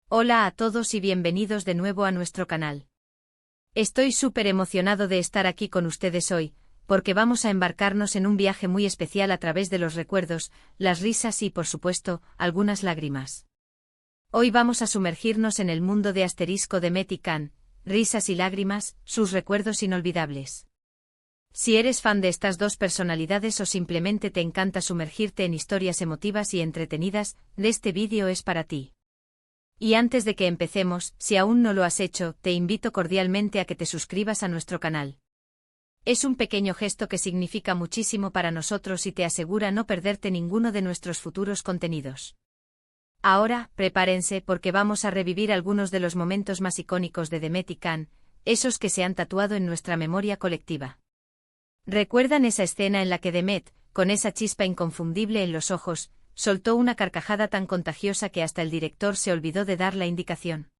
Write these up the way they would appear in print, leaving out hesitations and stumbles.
Hola a todos y bienvenidos de nuevo a nuestro canal. Estoy súper emocionado de estar aquí con ustedes hoy, porque vamos a embarcarnos en un viaje muy especial a través de los recuerdos, las risas y, por supuesto, algunas lágrimas. Hoy vamos a sumergirnos en el mundo de Asterisco de Met y Can, risas y lágrimas, sus recuerdos inolvidables. Si eres fan de estas dos personalidades o simplemente te encanta sumergirte en historias emotivas y entretenidas, este vídeo es para ti. Y antes de que empecemos, si aún no lo has hecho, te invito cordialmente a que te suscribas a nuestro canal. Es un pequeño gesto que significa muchísimo para nosotros y te asegura no perderte ninguno de nuestros futuros contenidos. Ahora, prepárense porque vamos a revivir algunos de los momentos más icónicos de Met y Can, esos que se han tatuado en nuestra memoria colectiva. ¿Recuerdan esa escena en la que Met, con esa chispa inconfundible en los ojos, soltó una carcajada tan contagiosa que hasta el director se olvidó de dar la indicación?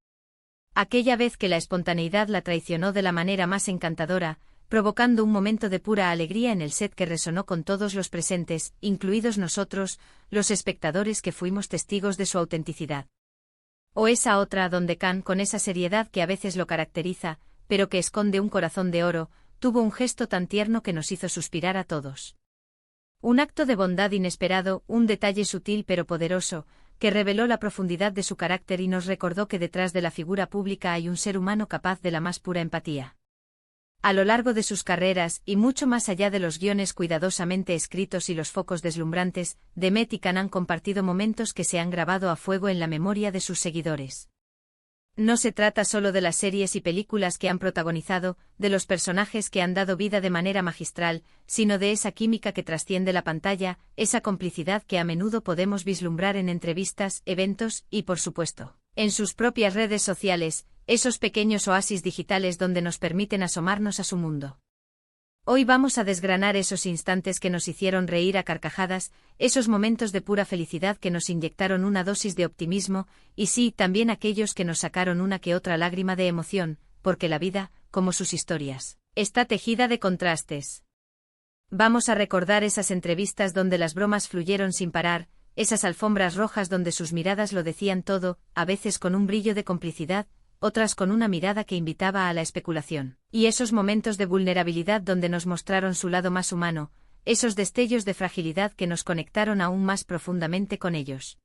Aquella vez que la espontaneidad la traicionó de la manera más encantadora, provocando un momento de pura alegría en el set que resonó con todos los presentes, incluidos nosotros, los espectadores que fuimos testigos de su autenticidad. O esa otra donde Can, con esa seriedad que a veces lo caracteriza, pero que esconde un corazón de oro, tuvo un gesto tan tierno que nos hizo suspirar a todos. Un acto de bondad inesperado, un detalle sutil pero poderoso, que reveló la profundidad de su carácter y nos recordó que detrás de la figura pública hay un ser humano capaz de la más pura empatía. A lo largo de sus carreras, y mucho más allá de los guiones cuidadosamente escritos y los focos deslumbrantes, Met y Can han compartido momentos que se han grabado a fuego en la memoria de sus seguidores. No se trata solo de las series y películas que han protagonizado, de los personajes que han dado vida de manera magistral, sino de esa química que trasciende la pantalla, esa complicidad que a menudo podemos vislumbrar en entrevistas, eventos y, por supuesto, en sus propias redes sociales, esos pequeños oasis digitales donde nos permiten asomarnos a su mundo. Hoy vamos a desgranar esos instantes que nos hicieron reír a carcajadas, esos momentos de pura felicidad que nos inyectaron una dosis de optimismo, y sí, también aquellos que nos sacaron una que otra lágrima de emoción, porque la vida, como sus historias, está tejida de contrastes. Vamos a recordar esas entrevistas donde las bromas fluyeron sin parar, esas alfombras rojas donde sus miradas lo decían todo, a veces con un brillo de complicidad, otras con una mirada que invitaba a la especulación, y esos momentos de vulnerabilidad donde nos mostraron su lado más humano, esos destellos de fragilidad que nos conectaron aún más profundamente con ellos.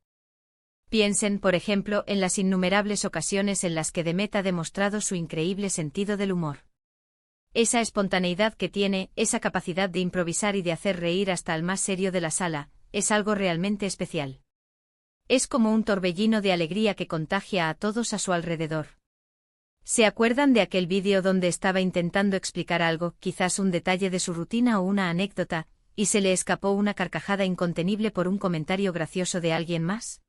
Piensen, por ejemplo, en las innumerables ocasiones en las que Met ha demostrado su increíble sentido del humor. Esa espontaneidad que tiene, esa capacidad de improvisar y de hacer reír hasta al más serio de la sala, es algo realmente especial. Es como un torbellino de alegría que contagia a todos a su alrededor. ¿Se acuerdan de aquel vídeo donde estaba intentando explicar algo, quizás un detalle de su rutina o una anécdota, y se le escapó una carcajada incontenible por un comentario gracioso de alguien más?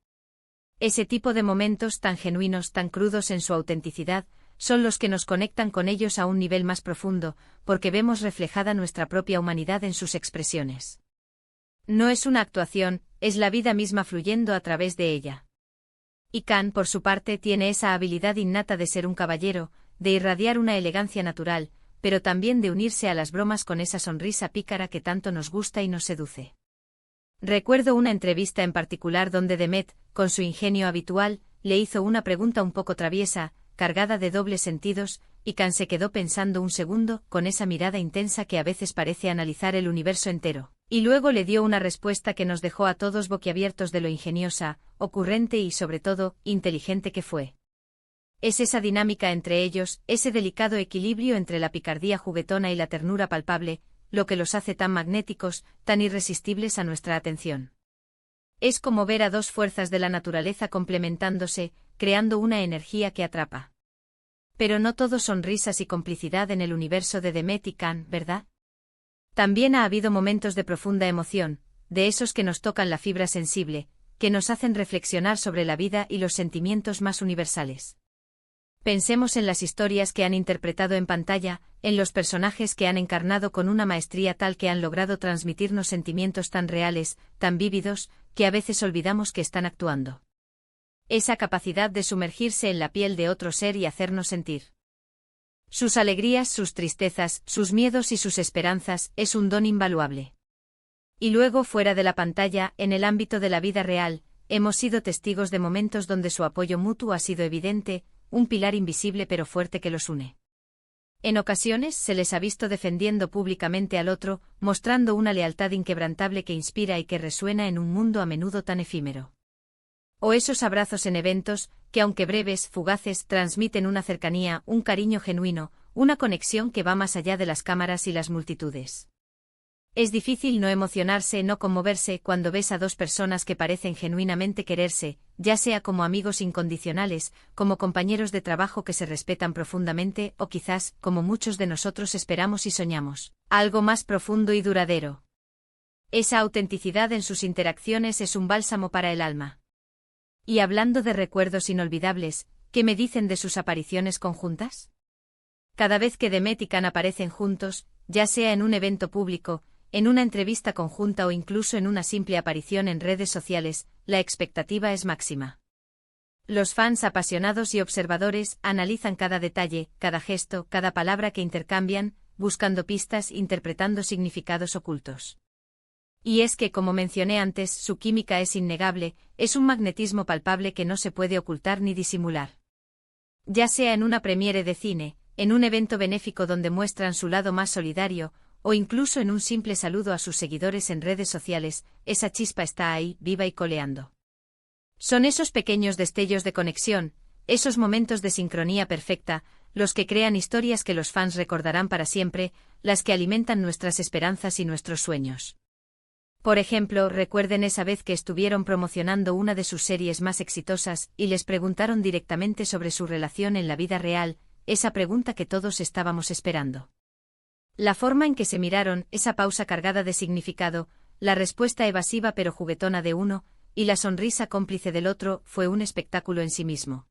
Ese tipo de momentos tan genuinos, tan crudos en su autenticidad, son los que nos conectan con ellos a un nivel más profundo, porque vemos reflejada nuestra propia humanidad en sus expresiones. No es una actuación, es la vida misma fluyendo a través de ella. Y Can, por su parte, tiene esa habilidad innata de ser un caballero, de irradiar una elegancia natural, pero también de unirse a las bromas con esa sonrisa pícara que tanto nos gusta y nos seduce. Recuerdo una entrevista en particular donde Met, con su ingenio habitual, le hizo una pregunta un poco traviesa, cargada de dobles sentidos, y Can se quedó pensando un segundo, con esa mirada intensa que a veces parece analizar el universo entero. Y luego le dio una respuesta que nos dejó a todos boquiabiertos de lo ingeniosa, ocurrente y sobre todo, inteligente que fue. Es esa dinámica entre ellos, ese delicado equilibrio entre la picardía juguetona y la ternura palpable, lo que los hace tan magnéticos, tan irresistibles a nuestra atención. Es como ver a dos fuerzas de la naturaleza complementándose, creando una energía que atrapa. Pero no todo son risas y complicidad en el universo de Met y Can, ¿verdad? También ha habido momentos de profunda emoción, de esos que nos tocan la fibra sensible, que nos hacen reflexionar sobre la vida y los sentimientos más universales. Pensemos en las historias que han interpretado en pantalla, en los personajes que han encarnado con una maestría tal que han logrado transmitirnos sentimientos tan reales, tan vívidos, que a veces olvidamos que están actuando. Esa capacidad de sumergirse en la piel de otro ser y hacernos sentir sus alegrías, sus tristezas, sus miedos y sus esperanzas, es un don invaluable. Y luego fuera de la pantalla, en el ámbito de la vida real, hemos sido testigos de momentos donde su apoyo mutuo ha sido evidente, un pilar invisible pero fuerte que los une. En ocasiones se les ha visto defendiendo públicamente al otro, mostrando una lealtad inquebrantable que inspira y que resuena en un mundo a menudo tan efímero. O esos abrazos en eventos, que aunque breves, fugaces, transmiten una cercanía, un cariño genuino, una conexión que va más allá de las cámaras y las multitudes. Es difícil no emocionarse, no conmoverse cuando ves a dos personas que parecen genuinamente quererse, ya sea como amigos incondicionales, como compañeros de trabajo que se respetan profundamente o quizás, como muchos de nosotros esperamos y soñamos, algo más profundo y duradero. Esa autenticidad en sus interacciones es un bálsamo para el alma. Y hablando de recuerdos inolvidables, ¿qué me dicen de sus apariciones conjuntas? Cada vez que Demet y Can aparecen juntos, ya sea en un evento público, en una entrevista conjunta o incluso en una simple aparición en redes sociales, la expectativa es máxima. Los fans apasionados y observadores analizan cada detalle, cada gesto, cada palabra que intercambian, buscando pistas, interpretando significados ocultos. Y es que, como mencioné antes, su química es innegable, es un magnetismo palpable que no se puede ocultar ni disimular. Ya sea en una premiere de cine, en un evento benéfico donde muestran su lado más solidario, o incluso en un simple saludo a sus seguidores en redes sociales, esa chispa está ahí, viva y coleando. Son esos pequeños destellos de conexión, esos momentos de sincronía perfecta, los que crean historias que los fans recordarán para siempre, las que alimentan nuestras esperanzas y nuestros sueños. Por ejemplo, recuerden esa vez que estuvieron promocionando una de sus series más exitosas y les preguntaron directamente sobre su relación en la vida real, esa pregunta que todos estábamos esperando. La forma en que se miraron, esa pausa cargada de significado, la respuesta evasiva pero juguetona de uno, y la sonrisa cómplice del otro, fue un espectáculo en sí mismo.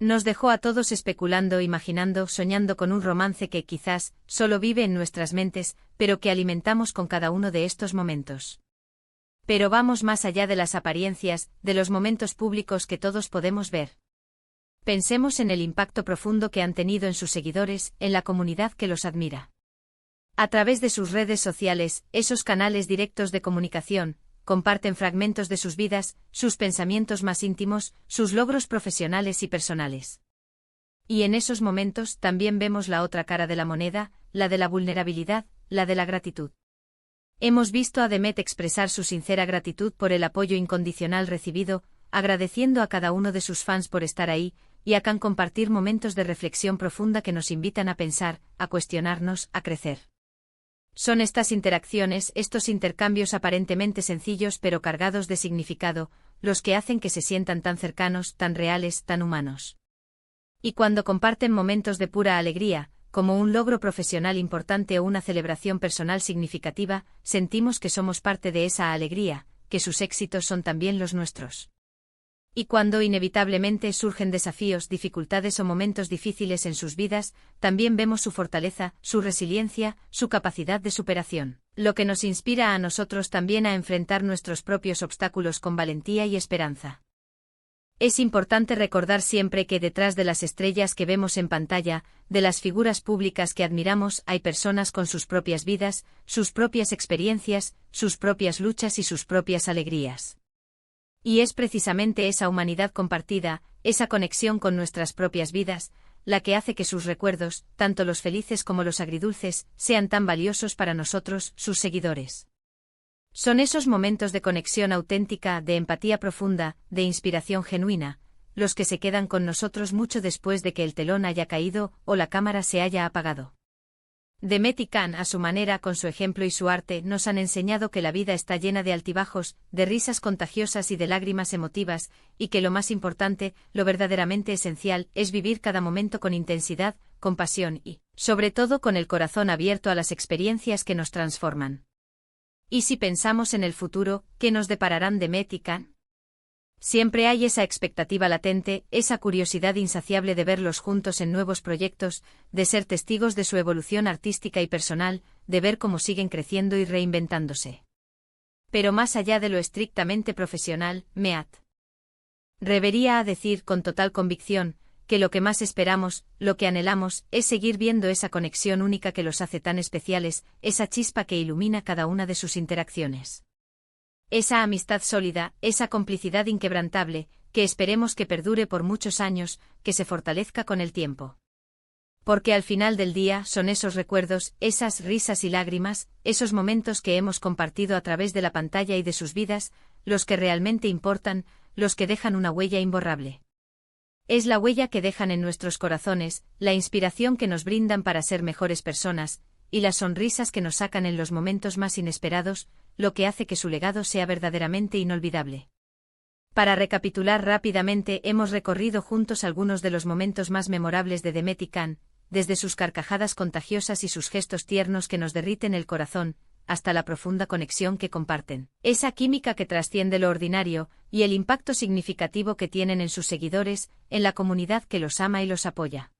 Nos dejó a todos especulando, imaginando, soñando con un romance que quizás solo vive en nuestras mentes, pero que alimentamos con cada uno de estos momentos. Pero vamos más allá de las apariencias, de los momentos públicos que todos podemos ver. Pensemos en el impacto profundo que han tenido en sus seguidores, en la comunidad que los admira. A través de sus redes sociales, esos canales directos de comunicación, comparten fragmentos de sus vidas, sus pensamientos más íntimos, sus logros profesionales y personales. Y en esos momentos también vemos la otra cara de la moneda, la de la vulnerabilidad, la de la gratitud. Hemos visto a Demet expresar su sincera gratitud por el apoyo incondicional recibido, agradeciendo a cada uno de sus fans por estar ahí, y a Can compartir momentos de reflexión profunda que nos invitan a pensar, a cuestionarnos, a crecer. Son estas interacciones, estos intercambios aparentemente sencillos pero cargados de significado, los que hacen que se sientan tan cercanos, tan reales, tan humanos. Y cuando comparten momentos de pura alegría, como un logro profesional importante o una celebración personal significativa, sentimos que somos parte de esa alegría, que sus éxitos son también los nuestros. Y cuando inevitablemente surgen desafíos, dificultades o momentos difíciles en sus vidas, también vemos su fortaleza, su resiliencia, su capacidad de superación, lo que nos inspira a nosotros también a enfrentar nuestros propios obstáculos con valentía y esperanza. Es importante recordar siempre que detrás de las estrellas que vemos en pantalla, de las figuras públicas que admiramos, hay personas con sus propias vidas, sus propias experiencias, sus propias luchas y sus propias alegrías. Y es precisamente esa humanidad compartida, esa conexión con nuestras propias vidas, la que hace que sus recuerdos, tanto los felices como los agridulces, sean tan valiosos para nosotros, sus seguidores. Son esos momentos de conexión auténtica, de empatía profunda, de inspiración genuina, los que se quedan con nosotros mucho después de que el telón haya caído o la cámara se haya apagado. Demet y Can, a su manera, con su ejemplo y su arte, nos han enseñado que la vida está llena de altibajos, de risas contagiosas y de lágrimas emotivas, y que lo más importante, lo verdaderamente esencial, es vivir cada momento con intensidad, con pasión y, sobre todo, con el corazón abierto a las experiencias que nos transforman. ¿Y si pensamos en el futuro, qué nos depararán Demet y Can? Siempre hay esa expectativa latente, esa curiosidad insaciable de verlos juntos en nuevos proyectos, de ser testigos de su evolución artística y personal, de ver cómo siguen creciendo y reinventándose. Pero más allá de lo estrictamente profesional, me atrevería a decir con total convicción, que lo que más esperamos, lo que anhelamos, es seguir viendo esa conexión única que los hace tan especiales, esa chispa que ilumina cada una de sus interacciones. Esa amistad sólida, esa complicidad inquebrantable, que esperemos que perdure por muchos años, que se fortalezca con el tiempo. Porque al final del día son esos recuerdos, esas risas y lágrimas, esos momentos que hemos compartido a través de la pantalla y de sus vidas, los que realmente importan, los que dejan una huella imborrable. Es la huella que dejan en nuestros corazones, la inspiración que nos brindan para ser mejores personas, y las sonrisas que nos sacan en los momentos más inesperados, lo que hace que su legado sea verdaderamente inolvidable. Para recapitular rápidamente, hemos recorrido juntos algunos de los momentos más memorables de Demet y Can, desde sus carcajadas contagiosas y sus gestos tiernos que nos derriten el corazón, hasta la profunda conexión que comparten, esa química que trasciende lo ordinario, y el impacto significativo que tienen en sus seguidores, en la comunidad que los ama y los apoya.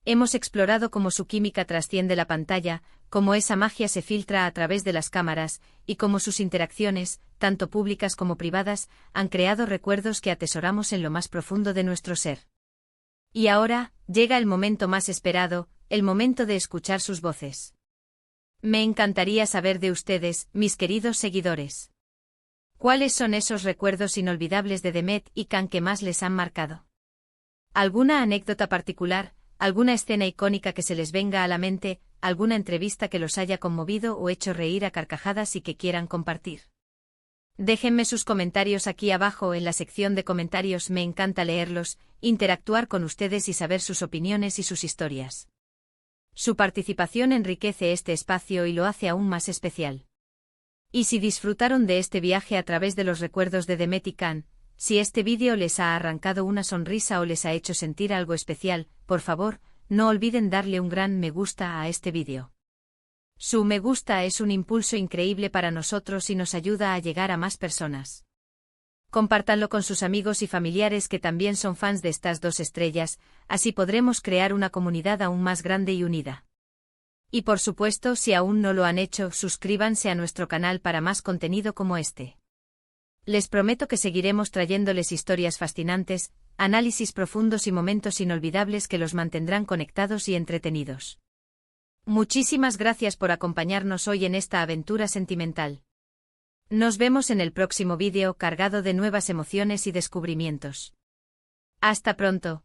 Hemos explorado cómo su química trasciende la pantalla, cómo esa magia se filtra a través de las cámaras, y cómo sus interacciones, tanto públicas como privadas, han creado recuerdos que atesoramos en lo más profundo de nuestro ser. Y ahora, llega el momento más esperado, el momento de escuchar sus voces. Me encantaría saber de ustedes, mis queridos seguidores. ¿Cuáles son esos recuerdos inolvidables de Demet y Can que más les han marcado? ¿Alguna anécdota particular, alguna escena icónica que se les venga a la mente, alguna entrevista que los haya conmovido o hecho reír a carcajadas y que quieran compartir? Déjenme sus comentarios aquí abajo en la sección de comentarios, me encanta leerlos, interactuar con ustedes y saber sus opiniones y sus historias. Su participación enriquece este espacio y lo hace aún más especial. Y si disfrutaron de este viaje a través de los recuerdos de Demet y Can, si este vídeo les ha arrancado una sonrisa o les ha hecho sentir algo especial, por favor, no olviden darle un gran me gusta a este vídeo. Su me gusta es un impulso increíble para nosotros y nos ayuda a llegar a más personas. Compártanlo con sus amigos y familiares que también son fans de estas dos estrellas, así podremos crear una comunidad aún más grande y unida. Y por supuesto, si aún no lo han hecho, suscríbanse a nuestro canal para más contenido como este. Les prometo que seguiremos trayéndoles historias fascinantes, análisis profundos y momentos inolvidables que los mantendrán conectados y entretenidos. Muchísimas gracias por acompañarnos hoy en esta aventura sentimental. Nos vemos en el próximo vídeo cargado de nuevas emociones y descubrimientos. Hasta pronto.